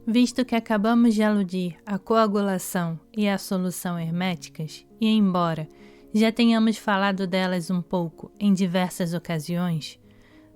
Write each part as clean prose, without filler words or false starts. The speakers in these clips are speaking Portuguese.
Visto que acabamos de aludir à coagulação e à solução herméticas, e embora já tenhamos falado delas um pouco em diversas ocasiões,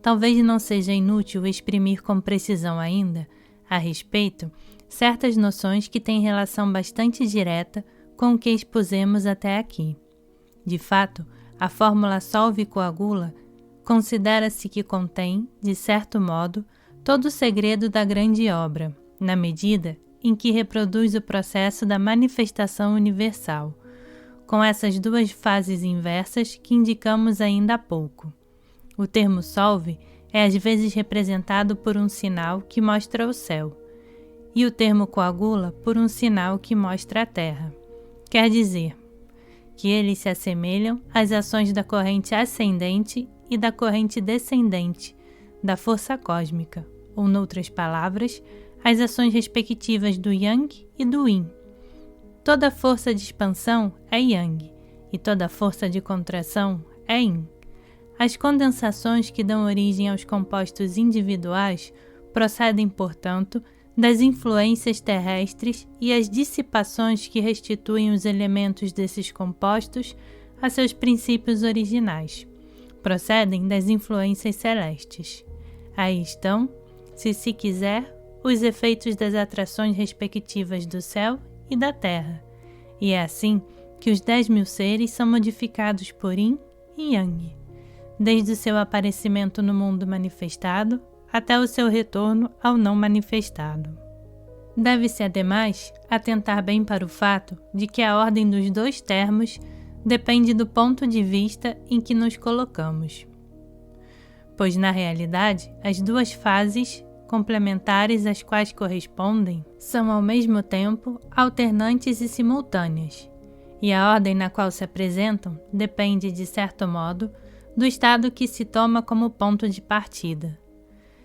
talvez não seja inútil exprimir com precisão ainda, a respeito, certas noções que têm relação bastante direta com o que expusemos até aqui. De fato, a fórmula solve-coagula considera-se que contém, de certo modo, todo o segredo da grande obra, na medida em que reproduz o processo da manifestação universal, com essas duas fases inversas que indicamos ainda há pouco. O termo solve é às vezes representado por um sinal que mostra o céu, e o termo coagula por um sinal que mostra a terra. Quer dizer, que eles se assemelham às ações da corrente ascendente e da corrente descendente da força cósmica, ou, noutras palavras, as ações respectivas do Yang e do Yin. Toda força de expansão é Yang e toda força de contração é Yin. As condensações que dão origem aos compostos individuais procedem, portanto, das influências terrestres e as dissipações que restituem os elementos desses compostos a seus princípios originais procedem das influências celestes. Aí estão, se quiser, os efeitos das atrações respectivas do céu e da terra, e é assim que os 10.000 seres são modificados por Yin e Yang, desde o seu aparecimento no mundo manifestado até o seu retorno ao não manifestado. Deve-se, ademais, atentar bem para o fato de que a ordem dos dois termos depende do ponto de vista em que nos colocamos, pois, na realidade, as duas fases complementares às quais correspondem são, ao mesmo tempo, alternantes e simultâneas, e a ordem na qual se apresentam depende, de certo modo, do estado que se toma como ponto de partida.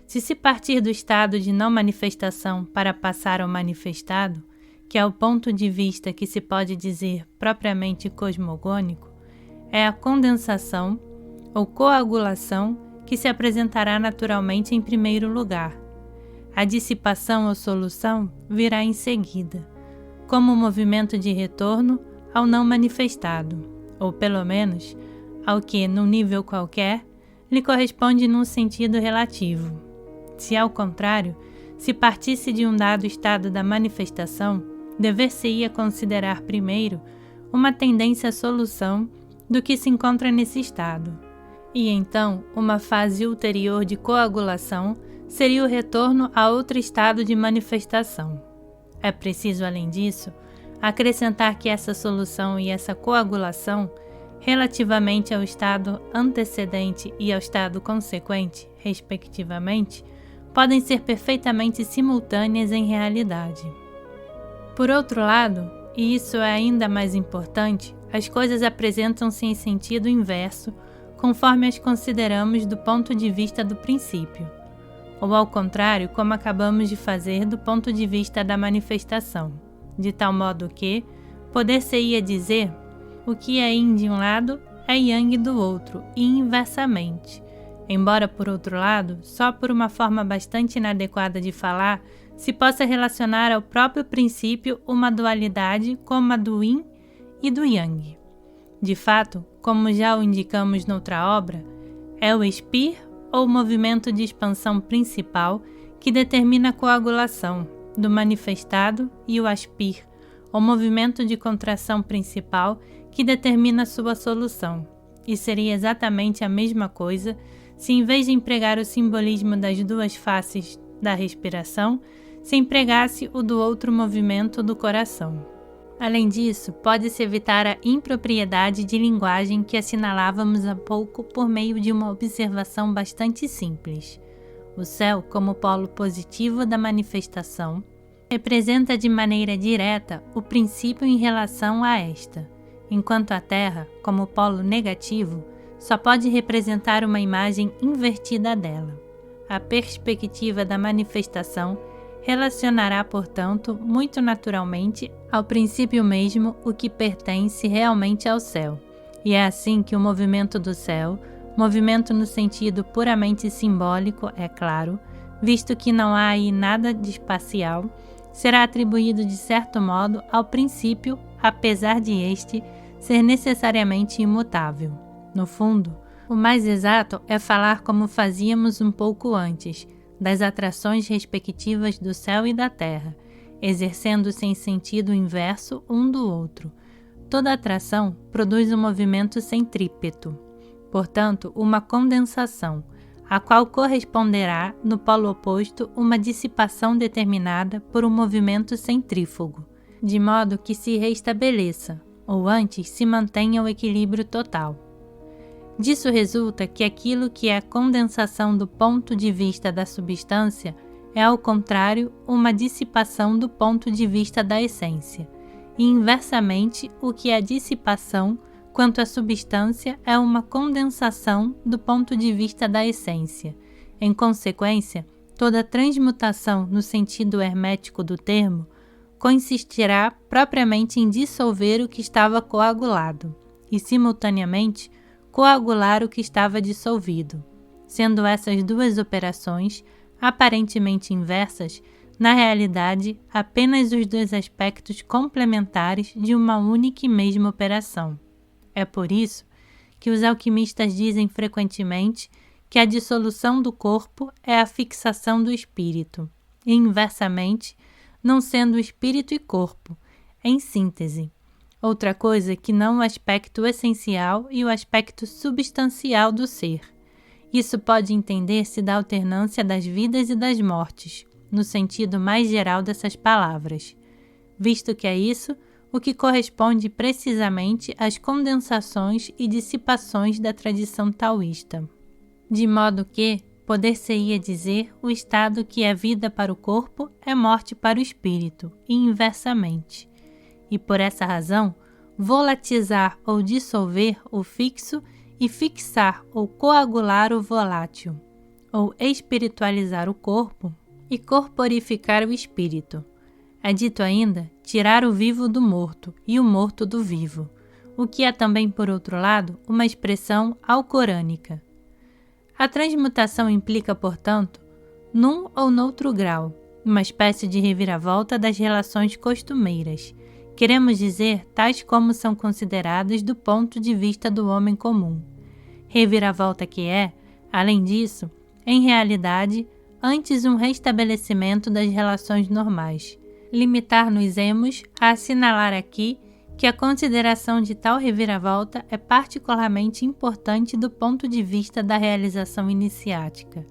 Se partir do estado de não manifestação para passar ao manifestado, que é o ponto de vista que se pode dizer propriamente cosmogônico, é a condensação ou coagulação que se apresentará naturalmente em primeiro lugar. A dissipação ou solução virá em seguida, como movimento de retorno ao não manifestado, ou pelo menos ao que, num nível qualquer, lhe corresponde num sentido relativo. Se, ao contrário, se partisse de um dado estado da manifestação, dever-se-ia considerar primeiro uma tendência à solução do que se encontra nesse estado, e então uma fase ulterior de coagulação seria o retorno a outro estado de manifestação. É preciso, além disso, acrescentar que essa solução e essa coagulação, relativamente ao estado antecedente e ao estado consequente, respectivamente, podem ser perfeitamente simultâneas em realidade. Por outro lado, e isso é ainda mais importante, as coisas apresentam-se em sentido inverso, conforme as consideramos do ponto de vista do princípio, ou ao contrário, como acabamos de fazer do ponto de vista da manifestação, de tal modo que, poder-se-ia dizer, o que é Yin de um lado é Yang do outro, e inversamente, embora, por outro lado, só por uma forma bastante inadequada de falar, se possa relacionar ao próprio princípio uma dualidade como a do Yin e do Yang. De fato, como já o indicamos noutra obra, é o espir ou movimento de expansão principal que determina a coagulação do manifestado e o aspir, ou movimento de contração principal que determina sua solução, e seria exatamente a mesma coisa se, em vez de empregar o simbolismo das duas faces da respiração, se empregasse o do outro movimento do coração. Além disso, pode-se evitar a impropriedade de linguagem que assinalávamos há pouco por meio de uma observação bastante simples. O céu, como polo positivo da manifestação, representa de maneira direta o princípio em relação a esta, enquanto a Terra, como polo negativo, só pode representar uma imagem invertida dela. A perspectiva da manifestação relacionará, portanto, muito naturalmente ao princípio mesmo o que pertence realmente ao céu, e é assim que o movimento do céu, movimento no sentido puramente simbólico, é claro, visto que não há aí nada de espacial, será atribuído de certo modo ao princípio, apesar de este ser necessariamente imutável. No fundo, o mais exato é falar como fazíamos um pouco antes, das atrações respectivas do céu e da terra, exercendo-se em sentido inverso um do outro. Toda atração produz um movimento centrípeto, portanto, uma condensação, a qual corresponderá, no polo oposto, uma dissipação determinada por um movimento centrífugo, de modo que se restabeleça, ou antes se mantenha o equilíbrio total. Disso resulta que aquilo que é a condensação do ponto de vista da substância é, ao contrário, uma dissipação do ponto de vista da essência, e inversamente o que é dissipação quanto à substância é uma condensação do ponto de vista da essência. Em consequência, toda transmutação no sentido hermético do termo consistirá propriamente em dissolver o que estava coagulado e, simultaneamente, coagular o que estava dissolvido, sendo essas duas operações, aparentemente inversas, na realidade apenas os dois aspectos complementares de uma única e mesma operação. É por isso que os alquimistas dizem frequentemente que a dissolução do corpo é a fixação do espírito, e inversamente, não sendo espírito e corpo, em síntese, outra coisa que não o aspecto essencial e o aspecto substancial do ser. Isso pode entender-se da alternância das vidas e das mortes, no sentido mais geral dessas palavras, visto que é isso o que corresponde precisamente às condensações e dissipações da tradição taoísta. De modo que, poder-se-ia dizer, o estado que é vida para o corpo é morte para o espírito, e inversamente. E por essa razão, volatizar ou dissolver o fixo e fixar ou coagular o volátil, ou espiritualizar o corpo e corporificar o espírito. É dito ainda tirar o vivo do morto e o morto do vivo, o que é também, por outro lado, uma expressão alcorânica. A transmutação implica, portanto, num ou noutro grau, uma espécie de reviravolta das relações costumeiras, queremos dizer tais como são consideradas do ponto de vista do homem comum. Reviravolta que é, além disso, em realidade, antes um restabelecimento das relações normais. Limitar-nos-emos a assinalar aqui que a consideração de tal reviravolta é particularmente importante do ponto de vista da realização iniciática,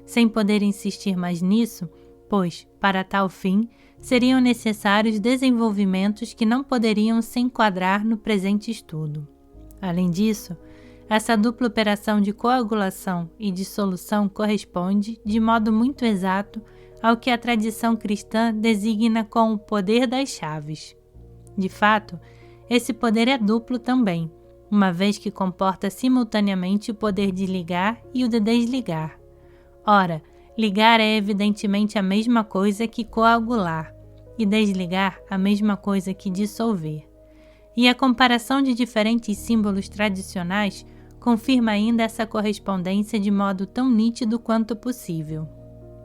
sem poder insistir mais nisso, pois, para tal fim, seriam necessários desenvolvimentos que não poderiam se enquadrar no presente estudo. Além disso, essa dupla operação de coagulação e dissolução corresponde, de modo muito exato, ao que a tradição cristã designa com o poder das chaves. De fato, esse poder é duplo também, uma vez que comporta simultaneamente o poder de ligar e o de desligar. Ora, ligar é evidentemente a mesma coisa que coagular, e desligar a mesma coisa que dissolver. E a comparação de diferentes símbolos tradicionais confirma ainda essa correspondência de modo tão nítido quanto possível.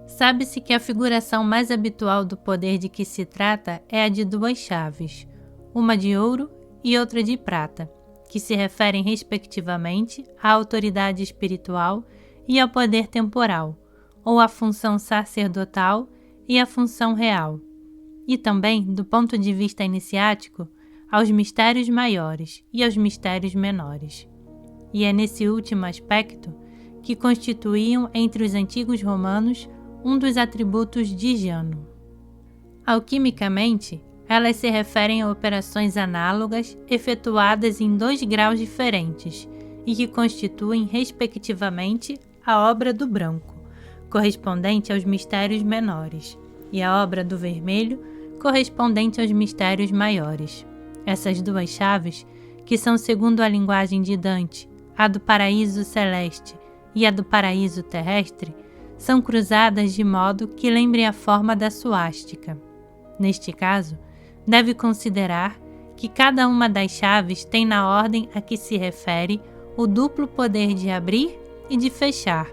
Sabe-se que a figuração mais habitual do poder de que se trata é a de duas chaves, uma de ouro e outra de prata, que se referem respectivamente à autoridade espiritual e ao poder temporal, ou à função sacerdotal e à função real, e também, do ponto de vista iniciático, aos mistérios maiores e aos mistérios menores. E é nesse último aspecto que constituíam entre os antigos romanos um dos atributos de Jano. Alquimicamente, elas se referem a operações análogas efetuadas em 2 graus diferentes e que constituem, respectivamente, a obra do branco, correspondente aos mistérios menores, e a obra do vermelho, correspondente aos mistérios maiores. Essas 2 chaves, que são, segundo a linguagem de Dante, a do paraíso celeste e a do paraíso terrestre, são cruzadas de modo que lembrem a forma da suástica. Neste caso, deve considerar que cada uma das chaves tem na ordem a que se refere o duplo poder de abrir e de fechar,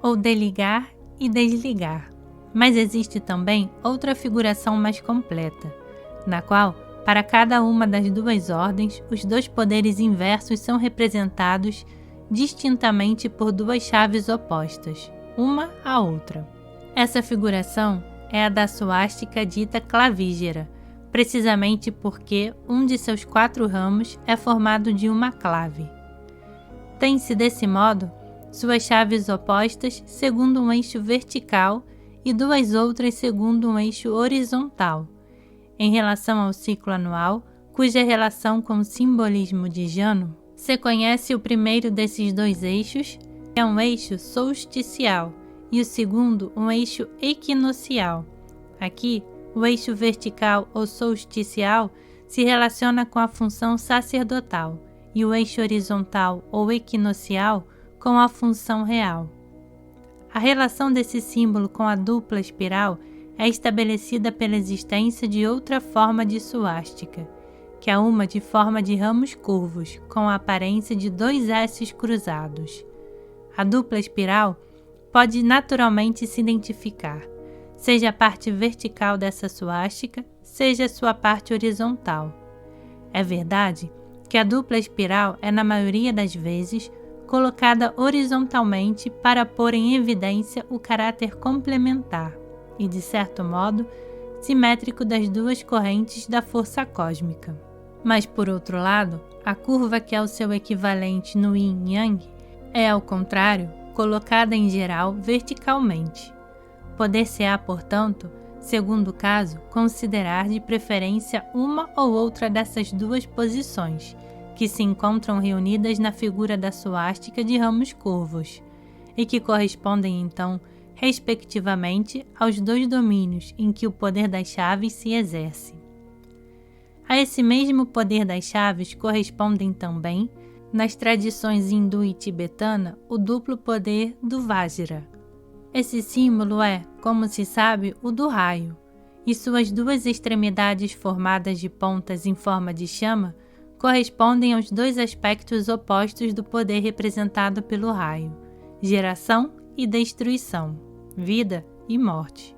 ou de ligar e desligar. Mas existe também outra figuração mais completa, na qual, para cada uma das duas ordens, os dois poderes inversos são representados distintamente por duas chaves opostas, uma à outra. Essa figuração é a da suástica dita clavígera, precisamente porque um de seus 4 ramos é formado de uma clave. Tem-se desse modo suas chaves opostas segundo um eixo vertical e duas outras segundo um eixo horizontal, em relação ao ciclo anual, cuja relação com o simbolismo de Jano se conhece o primeiro desses dois eixos, que é um eixo solsticial, e o segundo um eixo equinocial. Aqui, o eixo vertical ou solsticial se relaciona com a função sacerdotal e o eixo horizontal ou equinocial com a função real. A relação desse símbolo com a dupla espiral é estabelecida pela existência de outra forma de suástica, que é uma de forma de ramos curvos, com a aparência de 2 S's cruzados. A dupla espiral pode naturalmente se identificar, seja a parte vertical dessa suástica, seja a sua parte horizontal. É verdade que a dupla espiral é, na maioria das vezes, colocada horizontalmente para pôr em evidência o caráter complementar e, de certo modo, simétrico das duas correntes da força cósmica. Mas, por outro lado, a curva que é o seu equivalente no yin-yang é, ao contrário, colocada em geral verticalmente. Poder-se-á, portanto, segundo o caso, considerar de preferência uma ou outra dessas duas posições, que se encontram reunidas na figura da suástica de ramos curvos, e que correspondem então, respectivamente, aos 2 domínios em que o poder das chaves se exerce. A esse mesmo poder das chaves correspondem também, nas tradições hindu e tibetana, o duplo poder do Vajra. Esse símbolo é, como se sabe, o do raio, e suas 2 extremidades formadas de pontas em forma de chama correspondem aos 2 aspectos opostos do poder representado pelo raio: geração e destruição, vida e morte.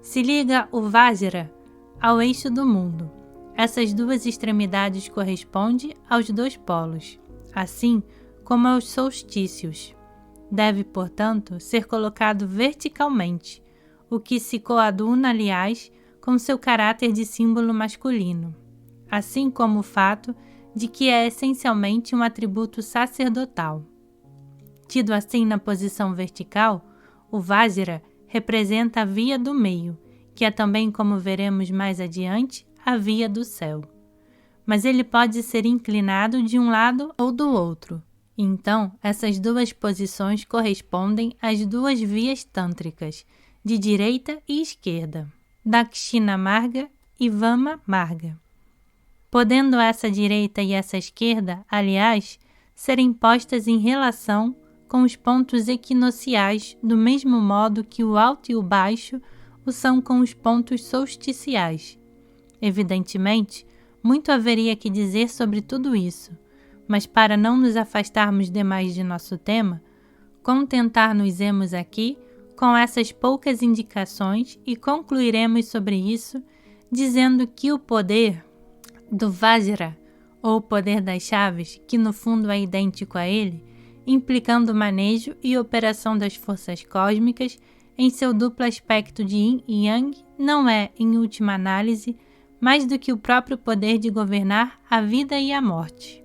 Se liga o Vajra ao eixo do mundo. Essas 2 extremidades correspondem aos 2 polos, assim como aos solstícios. Deve, portanto, ser colocado verticalmente, o que se coaduna, aliás, com seu caráter de símbolo masculino, assim como o fato de que é essencialmente um atributo sacerdotal. Tido assim na posição vertical, o Vajra representa a via do meio, que é também, como veremos mais adiante, a via do céu. Mas ele pode ser inclinado de um lado ou do outro. Então, essas 2 posições correspondem às 2 vias tântricas, de direita e esquerda, Dakshina Marga e Vama Marga. Podendo essa direita e essa esquerda, aliás, serem postas em relação com os pontos equinociais, do mesmo modo que o alto e o baixo o são com os pontos solsticiais. Evidentemente, muito haveria que dizer sobre tudo isso, mas para não nos afastarmos demais de nosso tema, contentar-nos-emos aqui com essas poucas indicações e concluiremos sobre isso dizendo que o poder do Vajra, ou poder das chaves, que no fundo é idêntico a ele, implicando o manejo e operação das forças cósmicas em seu duplo aspecto de Yin e Yang, não é, em última análise, mais do que o próprio poder de governar a vida e a morte.